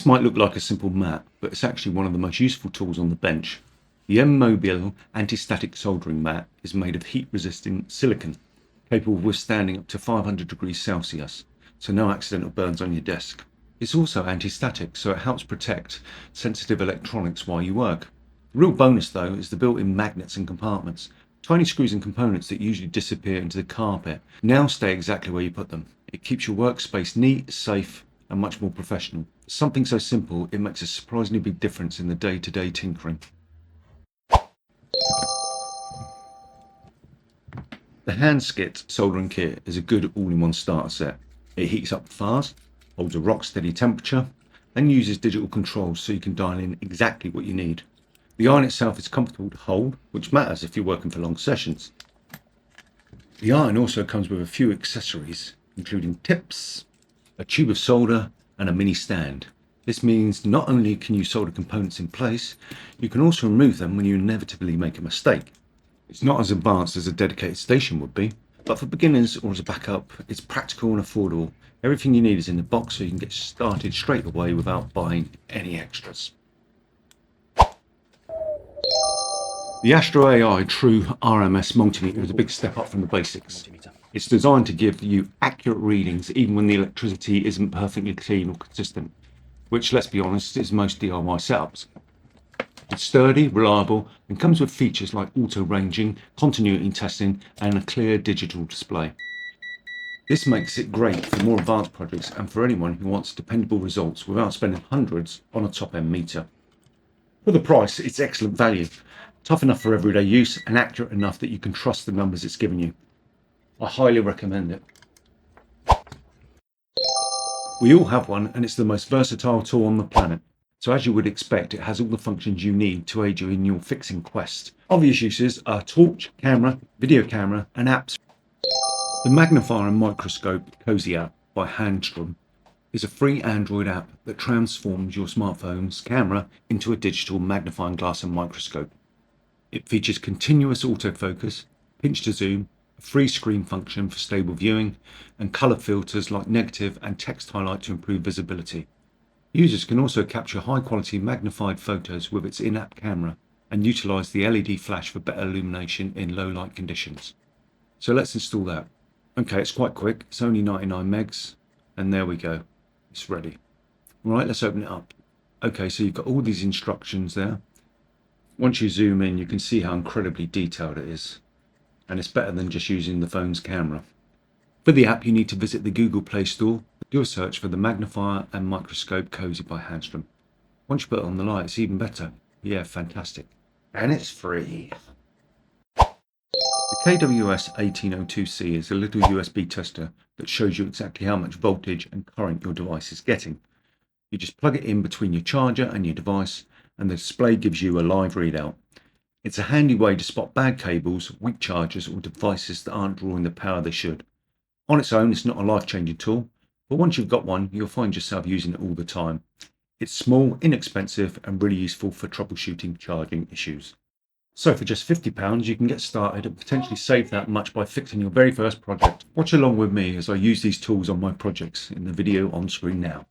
might look like a simple mat, but it's actually one of the most useful tools on the bench. The M-Mobile anti-static soldering mat is made of heat-resistant silicon, capable of withstanding up to 500 degrees Celsius, so no accidental burns on your desk. It's also anti-static, so it helps protect sensitive electronics while you work. The real bonus though is the built-in magnets and compartments. Tiny screws and components that usually disappear into the carpet now stay exactly where you put them. It keeps your workspace neat, safe, and much more professional. Something so simple, it makes a surprisingly big difference in the day-to-day tinkering. The hand skit soldering kit is a good all-in-one starter set. It heats up fast, holds a rock-steady temperature, and uses digital controls so you can dial in exactly what you need. The iron itself is comfortable to hold, which matters if you're working for long sessions. The iron also comes with a few accessories, including tips, a tube of solder, and a mini stand. This means not only can you solder components in place, you can also remove them when you inevitably make a mistake. It's not as advanced as a dedicated station would be, but for beginners or as a backup, it's practical and affordable. Everything you need is in the box so you can get started straight away without buying any extras. The Astro AI True RMS multimeter is a big step up from the basics. It's designed to give you accurate readings even when the electricity isn't perfectly clean or consistent, which, let's be honest, is most DIY setups. It's sturdy, reliable, and comes with features like auto ranging, continuity testing, and a clear digital display. This makes it great for more advanced projects and for anyone who wants dependable results without spending hundreds on a top-end meter. For the price, it's excellent value, tough enough for everyday use and accurate enough that you can trust the numbers it's giving you. I highly recommend it. We all have one, and it's the most versatile tool on the planet. So as you would expect, it has all the functions you need to aid you in your fixing quest. Obvious uses are torch, camera, video camera, and apps. The Magnifier and Microscope Cozy app by Handstrom is a free Android app that transforms your smartphone's camera into a digital magnifying glass and microscope. It features continuous autofocus, pinch to zoom, a free screen function for stable viewing, and color filters like negative and text highlight to improve visibility. Users can also capture high-quality magnified photos with its in-app camera and utilize the LED flash for better illumination in low-light conditions. So let's install that. Okay, it's quite quick. It's only 99 megs, and there we go. It's ready. All right, let's open it up. Okay, so you've got all these instructions there. Once you zoom in, you can see how incredibly detailed it is, and it's better than just using the phone's camera. For the app, you need to visit the Google Play Store, do a search for the Magnifier and Microscope Cozy by Handstrom. Once you put it on the light, it's even better. Yeah, fantastic. And it's free. The KWS 1802C is a little USB tester that shows you exactly how much voltage and current your device is getting. You just plug it in between your charger and your device, and the display gives you a live readout. It's a handy way to spot bad cables, weak chargers, or devices that aren't drawing the power they should. On its own, it's not a life-changing tool, but once you've got one, you'll find yourself using it all the time. It's small, inexpensive, and really useful for troubleshooting charging issues. So for just £50, you can get started and potentially save that much by fixing your very first project. Watch along with me as I use these tools on my projects in the video on screen now.